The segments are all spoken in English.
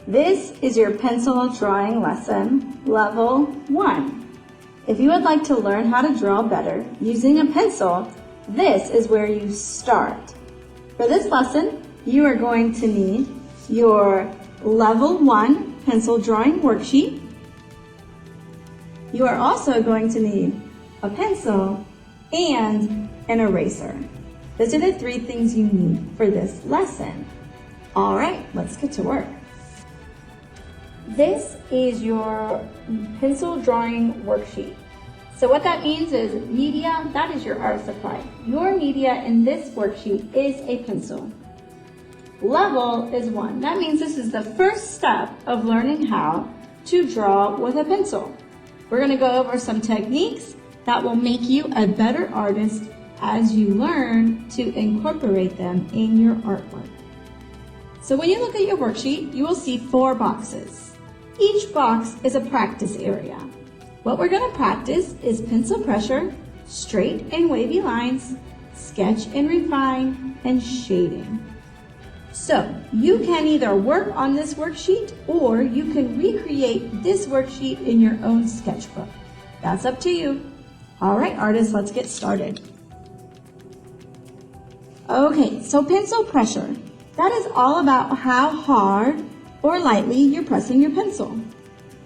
This is your pencil drawing lesson, level 1. If you would like to learn how to draw better using a pencil, this is where you start. For this lesson, you are going to need your level 1 pencil drawing worksheet. You are also going to need a pencil and an eraser. Those are the 3 things you need for this lesson. All right, let's get to work. This is your pencil drawing worksheet. So what that means is media, that is your art supply. Your media in this worksheet is a pencil. Level is 1. That means this is the first step of learning how to draw with a pencil. We're going to go over some techniques that will make you a better artist as you learn to incorporate them in your artwork. So when you look at your worksheet, you will see 4 boxes. Each box is a practice area. What we're going to practice is pencil pressure, straight and wavy lines, sketch and refine, and shading. So you can either work on this worksheet or you can recreate this worksheet in your own sketchbook. That's up to you. All right, artists, let's get started. Okay, so pencil pressure. That is all about how hard or lightly you're pressing your pencil.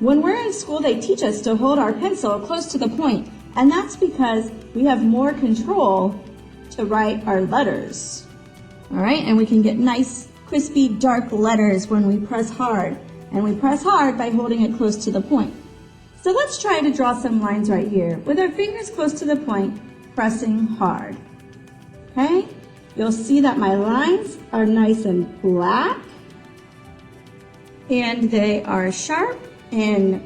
When we're in school, they teach us to hold our pencil close to the point, and that's because we have more control to write our letters. All right, and we can get nice, crispy, dark letters when we press hard, and we press hard by holding it close to the point. So let's try to draw some lines right here with our fingers close to the point, pressing hard. Okay, you'll see that my lines are nice and black, and they are sharp and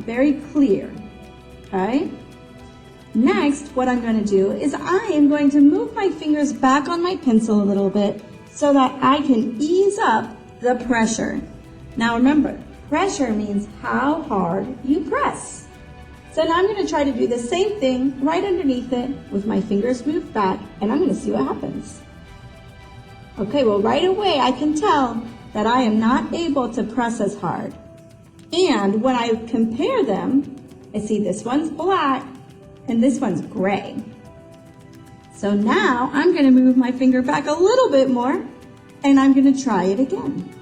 very clear, okay? Next, what I'm going to do is I am going to move my fingers back on my pencil a little bit so that I can ease up the pressure. Now remember, pressure means how hard you press. So now I'm going to try to do the same thing right underneath it with my fingers moved back, and I'm going to see what happens. Okay, well right away I can tell that I am not able to press as hard. And when I compare them, I see this one's black and this one's gray. So now I'm going to move my finger back a little bit more and I'm going to try it again.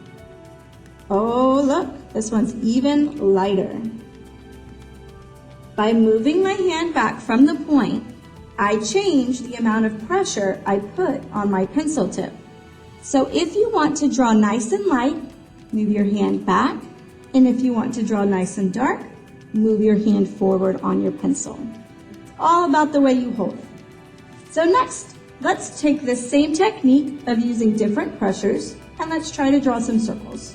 Oh, look, this one's even lighter. By moving my hand back from the point, I change the amount of pressure I put on my pencil tip. So if you want to draw nice and light, move your hand back. And if you want to draw nice and dark, move your hand forward on your pencil. It's all about the way you hold it. So next, let's take this same technique of using different pressures and let's try to draw some circles.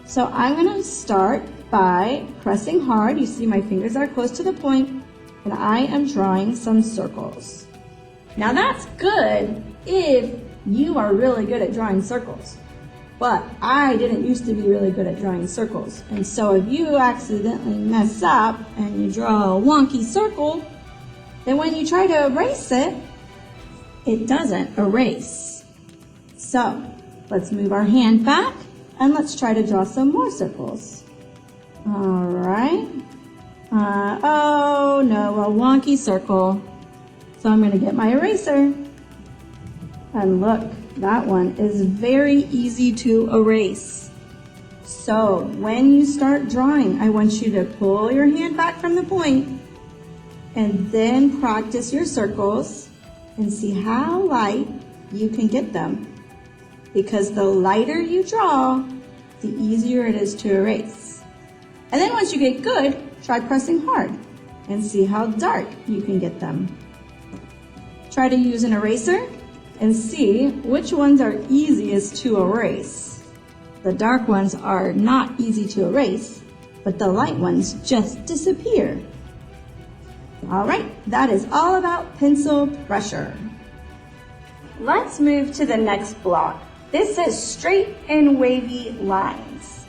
So I'm going to start by pressing hard. You see my fingers are close to the point and I am drawing some circles. Now that's good if you are really good at drawing circles, but I didn't used to be really good at drawing circles. And so if you accidentally mess up and you draw a wonky circle, then when you try to erase it, it doesn't erase. So let's move our hand back and let's try to draw some more circles. All right. Oh no, a wonky circle. So I'm going to get my eraser. And look, that one is very easy to erase. So when you start drawing, I want you to pull your hand back from the point and then practice your circles and see how light you can get them. Because the lighter you draw, the easier it is to erase. And then once you get good, try pressing hard and see how dark you can get them. Try to use an eraser and see which ones are easiest to erase. The dark ones are not easy to erase, but the light ones just disappear. All right, that is all about pencil pressure. Let's move to the next block. This says straight and wavy lines.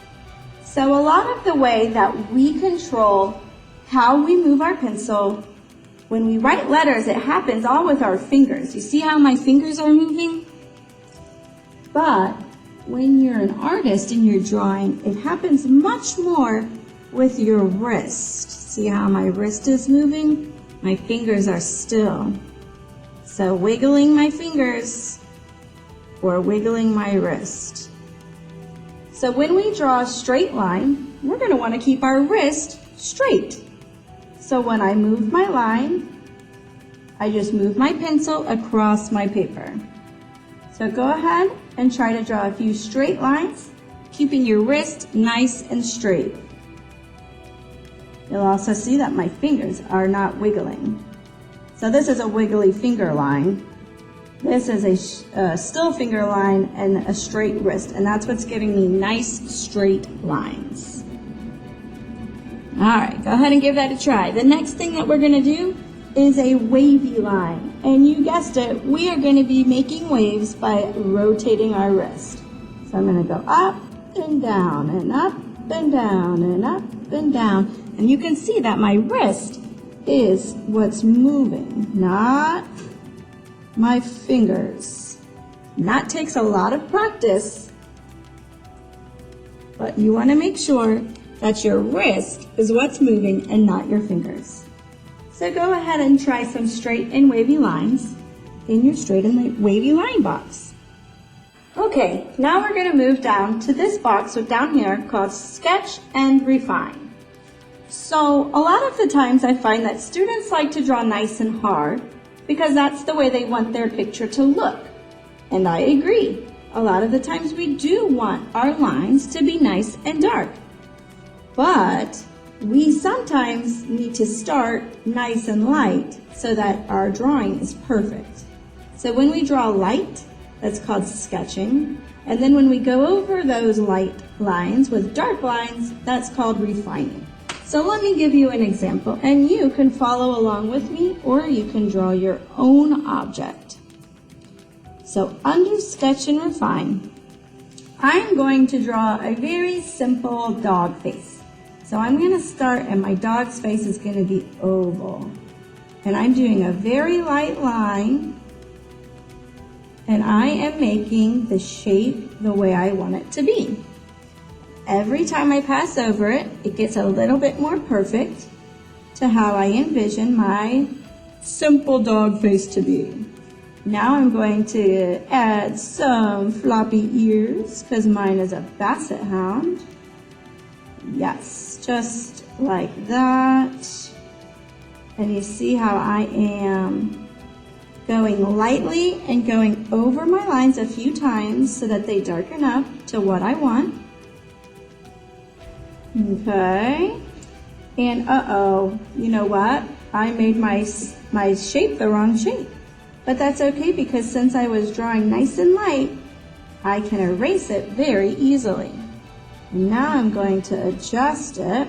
So a lot of the way that we control how we move our pencil, when we write letters, it happens all with our fingers. You see how my fingers are moving? But when you're an artist and you're drawing, it happens much more with your wrist. See how my wrist is moving? My fingers are still. So wiggling my fingers or wiggling my wrist. So when we draw a straight line, we're going to want to keep our wrist straight. So when I move my line, I just move my pencil across my paper. So go ahead and try to draw a few straight lines, keeping your wrist nice and straight. You'll also see that my fingers are not wiggling. So this is a wiggly finger line. This is a still finger line and a straight wrist, and that's what's giving me nice straight lines. All right, go ahead and give that a try. The next thing that we're gonna do is a wavy line. And you guessed it, we are gonna be making waves by rotating our wrist. So I'm gonna go up and down and up and down and up and down. And you can see that my wrist is what's moving, not my fingers. And that takes a lot of practice, but you wanna make sure that your wrist is what's moving and not your fingers. So go ahead and try some straight and wavy lines in your straight and wavy line box. Okay, now we're going to move down to this box down here called Sketch and Refine. So a lot of the times I find that students like to draw nice and hard because that's the way they want their picture to look. And I agree. A lot of the times we do want our lines to be nice and dark. But we sometimes need to start nice and light so that our drawing is perfect. So when we draw light, that's called sketching. And then when we go over those light lines with dark lines, that's called refining. So let me give you an example, and you can follow along with me, or you can draw your own object. So under Sketch and Refine, I'm going to draw a very simple dog face. So I'm going to start, and my dog's face is going to be oval. And I'm doing a very light line, and I am making the shape the way I want it to be. Every time I pass over it, it gets a little bit more perfect to how I envision my simple dog face to be. Now I'm going to add some floppy ears, because mine is a basset hound. Yes, just like that. And you see how I am going lightly and going over my lines a few times so that they darken up to what I want. Okay. And uh-oh, you know what? I made my shape the wrong shape. But that's okay, because since I was drawing nice and light, I can erase it very easily. Now I'm going to adjust it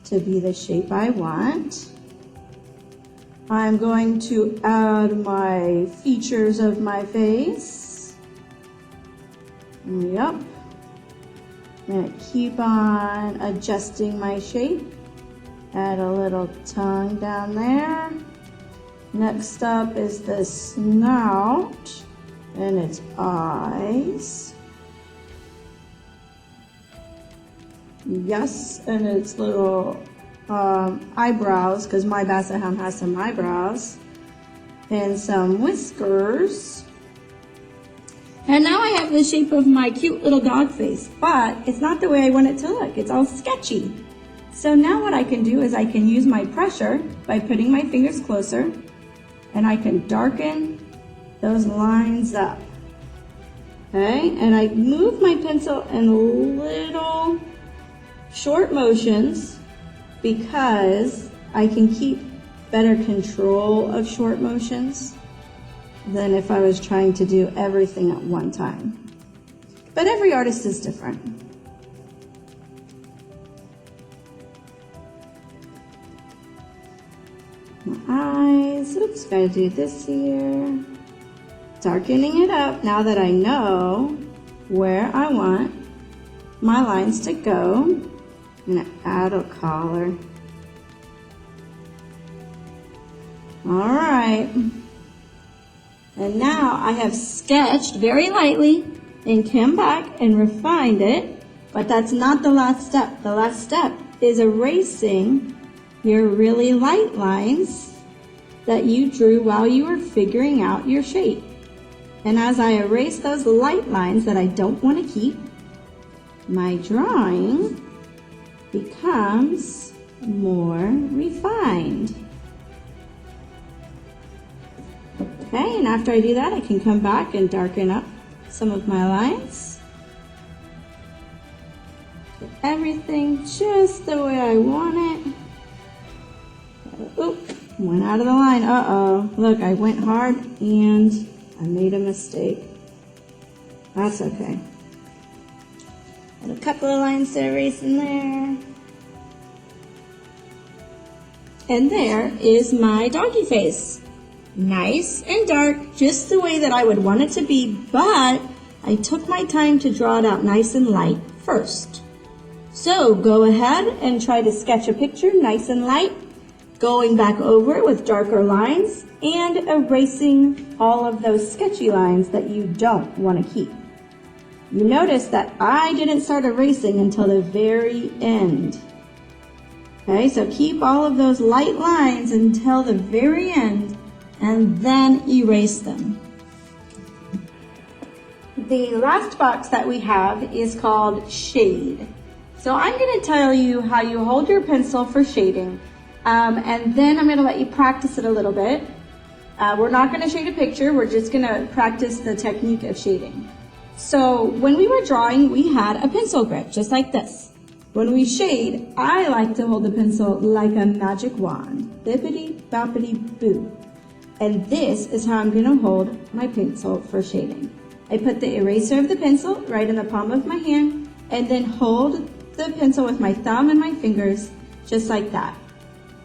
to be the shape I want. I'm going to add my features of my face. Yep. I'm going to keep on adjusting my shape. Add a little tongue down there. Next up is the snout and its eyes. Yes, and its little eyebrows, because my basset hound has some eyebrows, and some whiskers. And now I have the shape of my cute little dog face, but it's not the way I want it to look. It's all sketchy. So now what I can do is I can use my pressure by putting my fingers closer, and I can darken those lines up. Okay, and I move my pencil in little short motions because I can keep better control of short motions than if I was trying to do everything at one time. But every artist is different. My eyes, oops, gotta do this here. Darkening it up now that I know where I want my lines to go. I'm gonna add a collar. All right. And now I have sketched very lightly and come back and refined it, but that's not the last step. The last step is erasing your really light lines that you drew while you were figuring out your shape. And as I erase those light lines that I don't want to keep, my drawing becomes more refined. Okay, and after I do that, I can come back and darken up some of my lines. Get everything just the way I want it. Oop, went out of the line. Uh-oh. Look, I went hard and I made a mistake. That's okay. Got a couple of lines to erase in there. And there is my doggy face. Nice and dark, just the way that I would want it to be, but I took my time to draw it out nice and light first. So go ahead and try to sketch a picture nice and light, going back over it with darker lines and erasing all of those sketchy lines that you don't want to keep. You notice that I didn't start erasing until the very end. Okay, so keep all of those light lines until the very end and then erase them. The last box that we have is called Shade. So I'm going to tell you how you hold your pencil for shading, and then I'm going to let you practice it a little bit. We're not going to shade a picture, we're just going to practice the technique of shading. So when we were drawing, we had a pencil grip, just like this. When we shade, I like to hold the pencil like a magic wand. Bippity boppity boo. And this is how I'm going to hold my pencil for shading. I put the eraser of the pencil right in the palm of my hand and then hold the pencil with my thumb and my fingers just like that.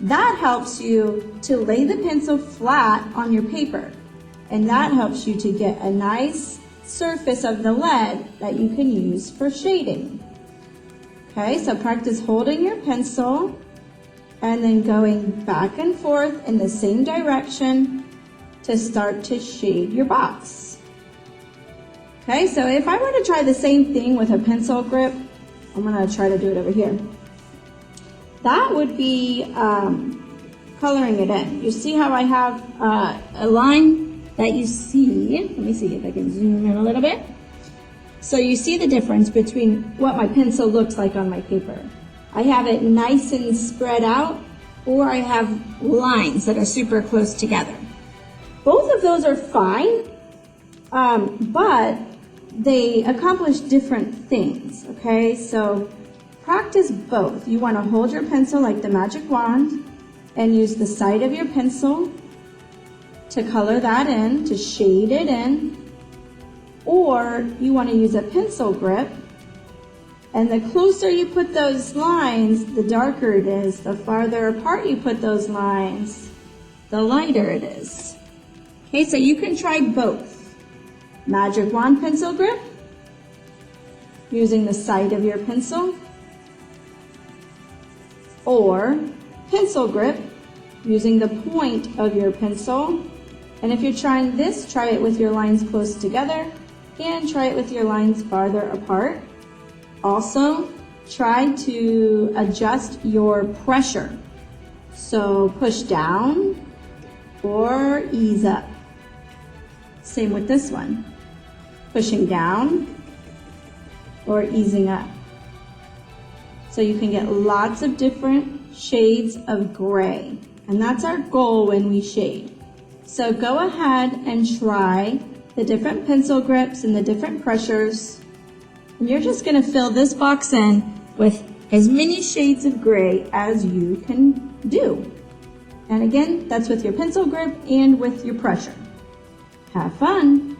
That helps you to lay the pencil flat on your paper, and that helps you to get a nice surface of the lead that you can use for shading. Okay, so practice holding your pencil and then going back and forth in the same direction to start to shade your box. Okay, so if I were to try the same thing with a pencil grip, I'm going to try to do it over here. That would be coloring it in. You see how I have a line that you see? Let me see if I can zoom in a little bit. So you see the difference between what my pencil looks like on my paper. I have it nice and spread out, or I have lines that are super close together. Both of those are fine, but they accomplish different things, okay? So practice both. You want to hold your pencil like the magic wand and use the side of your pencil to color that in, to shade it in. Or you want to use a pencil grip, and the closer you put those lines, the darker it is. The farther apart you put those lines, the lighter it is. Okay, so you can try both. Magic wand pencil grip, using the side of your pencil, or pencil grip, using the point of your pencil. And if you're trying this, try it with your lines close together, and try it with your lines farther apart. Also, try to adjust your pressure. So push down or ease up. Same with this one. Pushing down or easing up. So you can get lots of different shades of gray. And that's our goal when we shade. So go ahead and try the different pencil grips and the different pressures. And you're just going to fill this box in with as many shades of gray as you can do. And again, that's with your pencil grip and with your pressure. Have fun!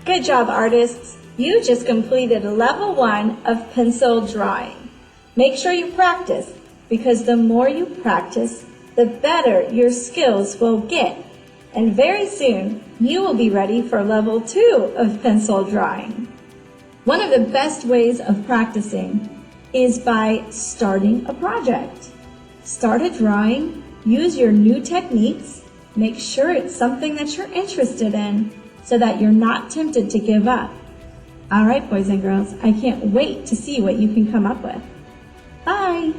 Good job, artists! You just completed level 1 of pencil drawing. Make sure you practice, because the more you practice, the better your skills will get. And very soon, you will be ready for level 2 of pencil drawing. One of the best ways of practicing is by starting a project. Start a drawing, use your new techniques, make sure it's something that you're interested in so that you're not tempted to give up. All right, boys and girls, I can't wait to see what you can come up with. Bye!